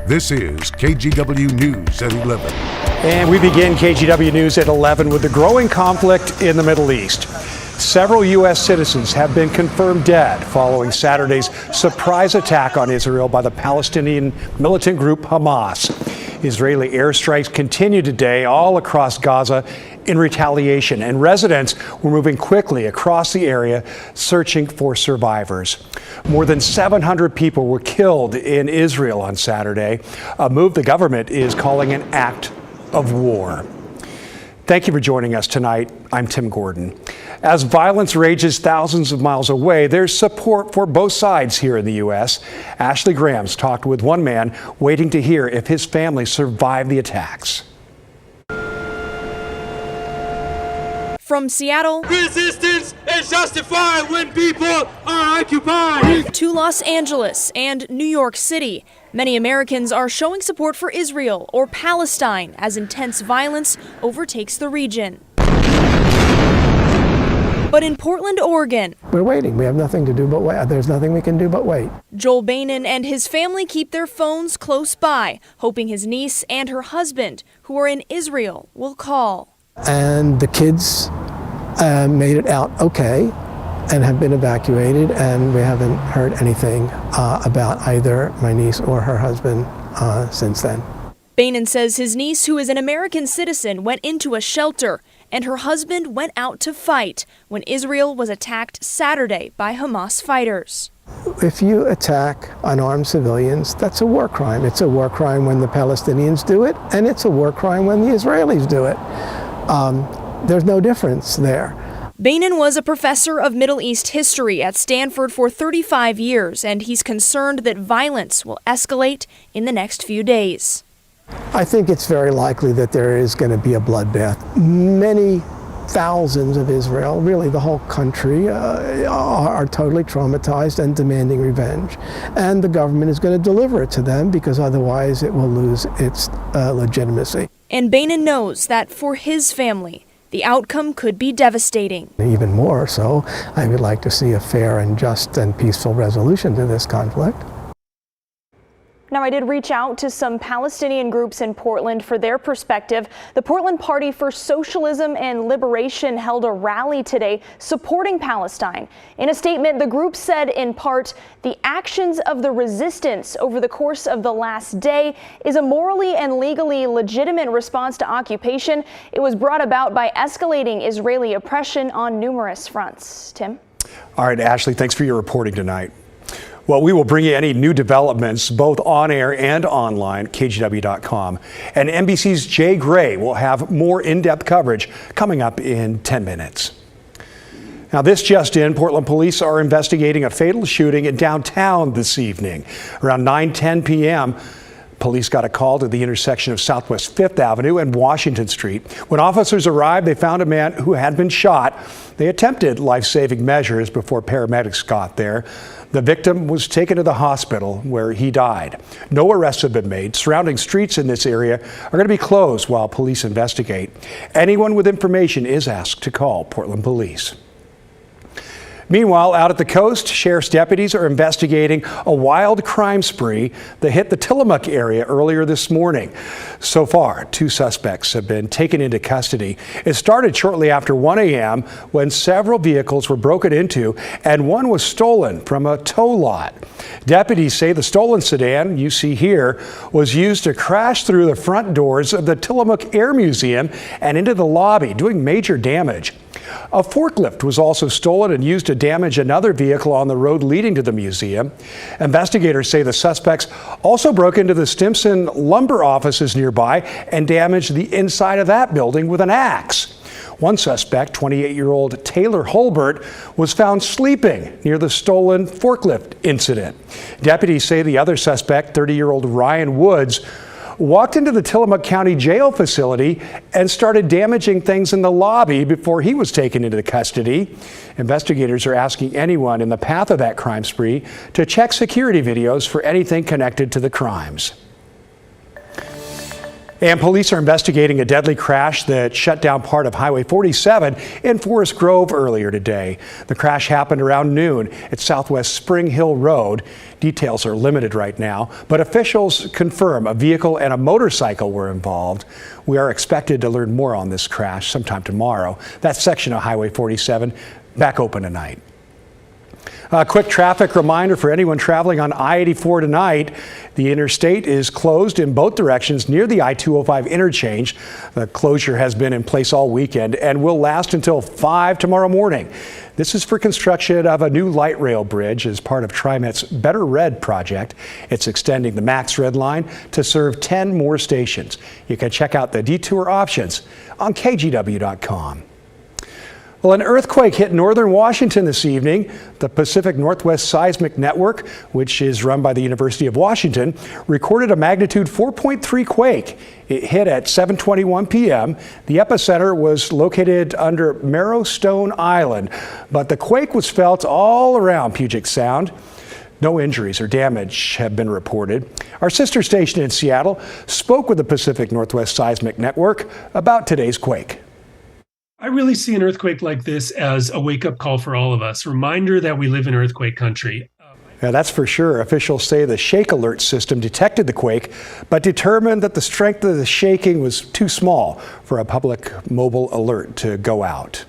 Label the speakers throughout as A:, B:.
A: This is KGW News at 11.
B: And we begin KGW News at 11 with the growing conflict in the Middle East. Several U.S. citizens have been confirmed dead following Saturday's surprise attack on Israel by the Palestinian militant group Hamas. Israeli airstrikes continue today all across Gaza in retaliation, and residents were moving quickly across the area searching for survivors. More than 700 people were killed in Israel on Saturday, a move the government is calling an act of war. Thank you for joining us tonight. I'm Tim Gordon. As violence rages thousands of miles away, there's support for both sides here in the U.S. Ashley Graham's talked with one man waiting to hear if his family survived the attacks.
C: From Seattle,
D: resistance is justified when people are occupied,
C: to Los Angeles and New York City, many Americans are showing support for Israel or Palestine as intense violence overtakes the region. But in Portland, Oregon,
E: we're waiting. We have nothing to do but wait. There's nothing we can do but wait.
C: Joel Bainan and his family keep their phones close by, hoping his niece and her husband, who are in Israel, will call.
E: And the kids made it out okay and have been evacuated, and we haven't heard anything about either my niece or her husband since then.
C: Bainan says his niece, who is an American citizen, went into a shelter, and her husband went out to fight when Israel was attacked Saturday by Hamas fighters.
E: If you attack unarmed civilians, that's a war crime. It's a war crime when the Palestinians do it, and it's a war crime when the Israelis do it. There's no difference there.
C: Bainan was a professor of Middle East history at Stanford for 35 years, and he's concerned that violence will escalate in the next few days.
E: I think it's very likely that there is going to be a bloodbath. Many thousands of Israel, really the whole country, are totally traumatized and demanding revenge. And the government is going to deliver it to them because otherwise it will lose its legitimacy.
C: And Bainan knows that for his family, the outcome could be devastating.
E: Even more so, I would like to see a fair and just and peaceful resolution to this conflict.
C: Now, I did reach out to some Palestinian groups in Portland for their perspective. The Portland Party for Socialism and Liberation held a rally today supporting Palestine. In a statement, the group said in part, the actions of the resistance over the course of the last day is a morally and legally legitimate response to occupation. It was brought about by escalating Israeli oppression on numerous fronts. Tim?
B: All right, Ashley, thanks for your reporting tonight. Well, we will bring you any new developments, both on air and online, KGW.com. And NBC's Jay Gray will have more in-depth coverage coming up in 10 minutes. Now, this just in, Portland police are investigating a fatal shooting in downtown this evening. Around 9:10 p.m., police got a call to the intersection of Southwest 5th Avenue and Washington Street. When officers arrived, they found a man who had been shot. They attempted life-saving measures before paramedics got there. The victim was taken to the hospital where he died. No arrests have been made. Surrounding streets in this area are going to be closed while police investigate. Anyone with information is asked to call Portland Police. Meanwhile, out at the coast, sheriff's deputies are investigating a wild crime spree that hit the Tillamook area earlier this morning. So far, 2 suspects have been taken into custody. It started shortly after 1 a.m. when several vehicles were broken into and one was stolen from a tow lot. Deputies say the stolen sedan you see here was used to crash through the front doors of the Tillamook Air Museum and into the lobby, doing major damage. A forklift was also stolen and used to damage another vehicle on the road leading to the museum. Investigators say the suspects also broke into the Stimson lumber offices nearby and damaged the inside of that building with an axe. One suspect, 28-year-old Taylor Holbert, was found sleeping near the stolen forklift incident. Deputies say the other suspect, 30-year-old Ryan Woods, walked into the Tillamook County Jail facility and started damaging things in the lobby before he was taken into custody. Investigators are asking anyone in the path of that crime spree to check security videos for anything connected to the crimes. And police are investigating a deadly crash that shut down part of Highway 47 in Forest Grove earlier today. The crash happened around noon at Southwest Spring Hill Road. Details are limited right now, but officials confirm a vehicle and a motorcycle were involved. We are expected to learn more on this crash sometime tomorrow. That section of Highway 47 back open tonight. A quick traffic reminder for anyone traveling on I-84 tonight. The interstate is closed in both directions near the I-205 interchange. The closure has been in place all weekend and will last until 5 tomorrow morning. This is for construction of a new light rail bridge as part of TriMet's Better Red project. It's extending the Max Red line to serve 10 more stations. You can check out the detour options on KGW.com. Well, an earthquake hit northern Washington this evening. The Pacific Northwest Seismic Network, which is run by the University of Washington, recorded a magnitude 4.3 quake. It hit at 7:21 p.m. The epicenter was located under Marrowstone Island, but the quake was felt all around Puget Sound. No injuries or damage have been reported. Our sister station in Seattle spoke with the Pacific Northwest Seismic Network about today's quake.
F: I really see an earthquake like this as a wake-up call for all of us, a reminder that we live in earthquake country.
B: Yeah, that's for sure. Officials say the shake alert system detected the quake, but determined that the strength of the shaking was too small for a public mobile alert to go out.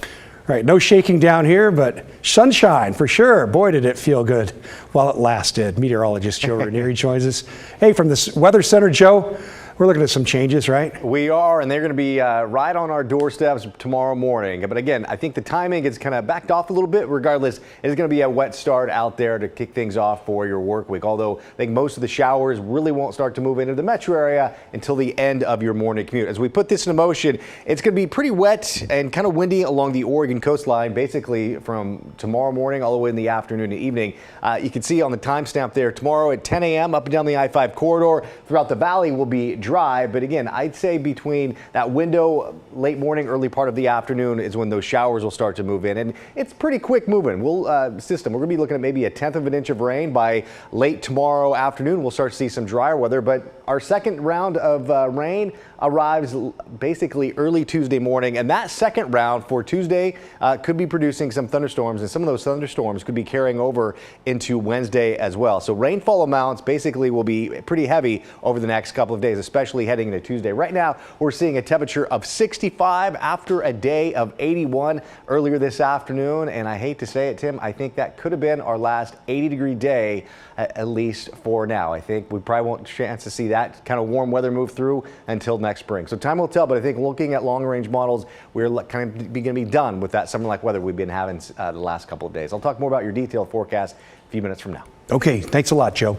B: All right, no shaking down here, but sunshine for sure. Boy, did it feel good while it lasted. Meteorologist Joe Ranieri joins us. Hey, from the Weather Center, Joe. We're looking at some changes, right?
G: We are, and they're going to be right on our doorsteps tomorrow morning. But again, I think the timing is kind of backed off a little bit. Regardless, it's going to be a wet start out there to kick things off for your work week. Although I think most of the showers really won't start to move into the metro area until the end of your morning commute. As we put this into motion, it's going to be pretty wet and kind of windy along the Oregon coastline, basically from tomorrow morning all the way in the afternoon and evening. You can see on the timestamp there, tomorrow at 10 a.m. up and down the I-5 corridor throughout the valley will be dry, but again, I'd say between that window, late morning, early part of the afternoon is when those showers will start to move in, and it's pretty quick moving. We're going to be looking at maybe 1/10 of an inch of rain by late tomorrow afternoon. We'll start to see some drier weather, but our second round of rain arrives basically early Tuesday morning, and that second round for Tuesday could be producing some thunderstorms, and some of those thunderstorms could be carrying over into Wednesday as well. So rainfall amounts basically will be pretty heavy over the next couple of days, especially heading into Tuesday. Right now, we're seeing a temperature of 65 after a day of 81 earlier this afternoon, and I hate to say it, Tim, I think that could have been our last 80-degree day, at least for now. I think we probably won't chance to see that kind of warm weather move through until next spring. So time will tell, but I think looking at long-range models, we're kind of going to be done with that summer-like weather we've been having the last couple of days. I'll talk more about your detailed forecast a few minutes from now.
B: Okay, thanks a lot, Joe.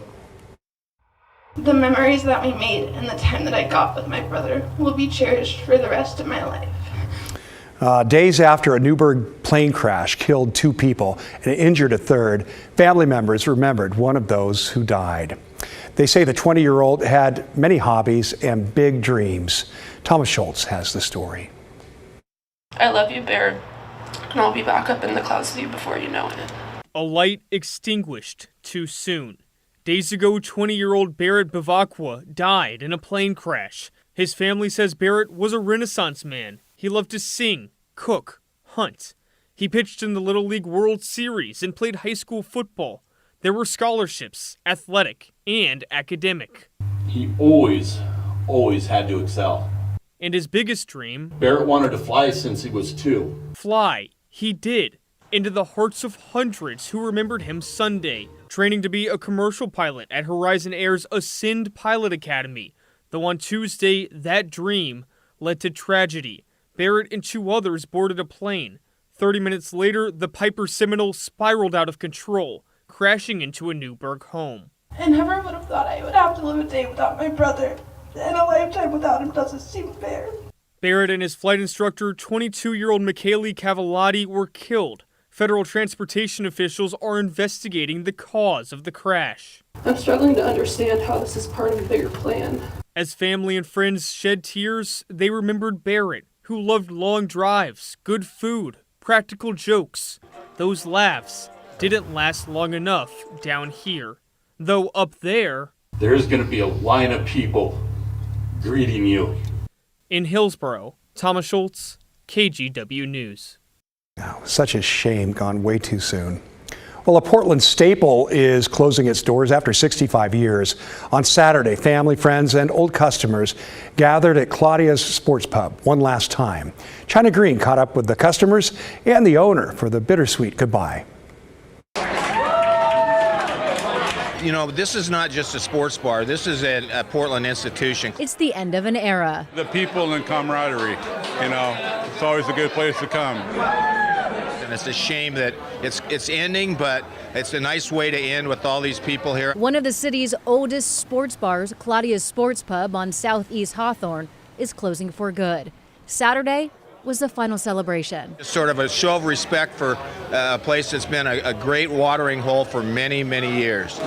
H: The memories that we made and the time that I got with my brother will be cherished for the rest of my life.
B: Days after a Newburgh plane crash killed 2 people and injured a third, family members remembered one of those who died. They say the 20-year-old had many hobbies and big dreams. Thomas Schultz has the story.
I: I love you, Baird, and I'll be back up in the clouds with you before you know it.
J: A light extinguished too soon. Days ago, 20-year-old Barrett Bavacqua died in a plane crash. His family says Barrett was a Renaissance man. He loved to sing, cook, hunt. He pitched in the Little League World Series and played high school football. There were scholarships, athletic and academic.
K: He always had to excel.
J: And his biggest dream?
K: Barrett wanted to fly since he was 2.
J: Fly. He did. Into the hearts of hundreds who remembered him Sunday, training to be a commercial pilot at Horizon Air's Ascend Pilot Academy. Though on Tuesday, that dream led to tragedy. Barrett and 2 others boarded a plane. 30 minutes later, the Piper Seminole spiraled out of control, crashing into a Newburgh home.
H: I never would have thought I would have to live a day without my brother, and a lifetime without him doesn't seem fair.
J: Barrett and his flight instructor, 22-year-old Michele Cavallati, were killed. Federal transportation officials are investigating the cause of the crash.
I: I'm struggling to understand how this is part of a bigger plan.
J: As family and friends shed tears, they remembered Barrett, who loved long drives, good food, practical jokes. Those laughs didn't last long enough down here. Though up there,
K: There's going to be a line of people greeting you.
J: In Hillsborough, Thomas Schultz, KGW News.
B: Such a shame, gone way too soon. Well, a Portland staple is closing its doors after 65 years. On Saturday, family, friends, and old customers gathered at Claudia's Sports Pub one last time. China Green caught up with the customers and the owner for the bittersweet goodbye.
L: You know, this is not just a sports bar. This is a Portland institution.
M: It's the end of an era.
N: The people and camaraderie, you know, it's always a good place to come.
L: And it's a shame that it's ending, but it's a nice way to end with all these people here.
M: One of the city's oldest sports bars, Claudia's Sports Pub on Southeast Hawthorne, is closing for good. Saturday was the final celebration.
L: It's sort of a show of respect for a place that's been a great watering hole for many, many years.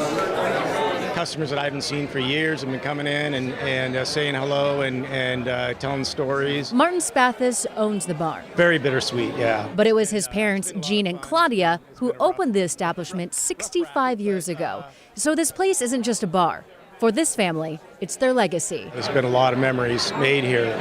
O: Customers that I haven't seen for years have been coming in and saying hello and telling stories.
M: Martin Spathis owns the bar.
O: Very bittersweet, yeah.
M: But it was his parents, Gene and Claudia, who opened the establishment 65 years ago. So this place isn't just a bar. For this family, it's their legacy.
O: There's been a lot of memories made here.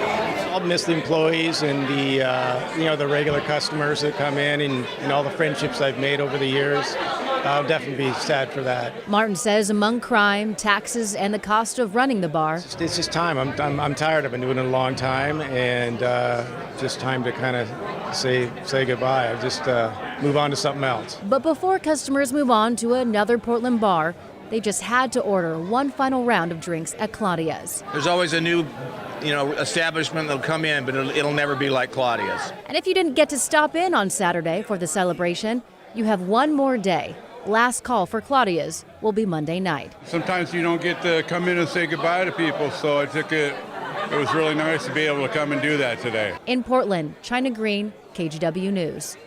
O: I'll miss the employees and the regular customers that come in and all the friendships I've made over the years. I'll definitely be sad for that.
M: Martin says among crime, taxes, and the cost of running the bar,
O: it's just time. I'm tired. I've been doing it a long time, and just time to kind of say goodbye. I just move on to something else.
M: But before customers move on to another Portland bar, they just had to order one final round of drinks at Claudia's.
L: There's always a new, establishment that'll come in, but it'll never be like Claudia's.
M: And if you didn't get to stop in on Saturday for the celebration, you have one more day. Last call for Claudia's will be Monday night.
N: Sometimes you don't get to come in and say goodbye to people, so it was really nice to be able to come and do that today.
M: In Portland, China Green, KGW News.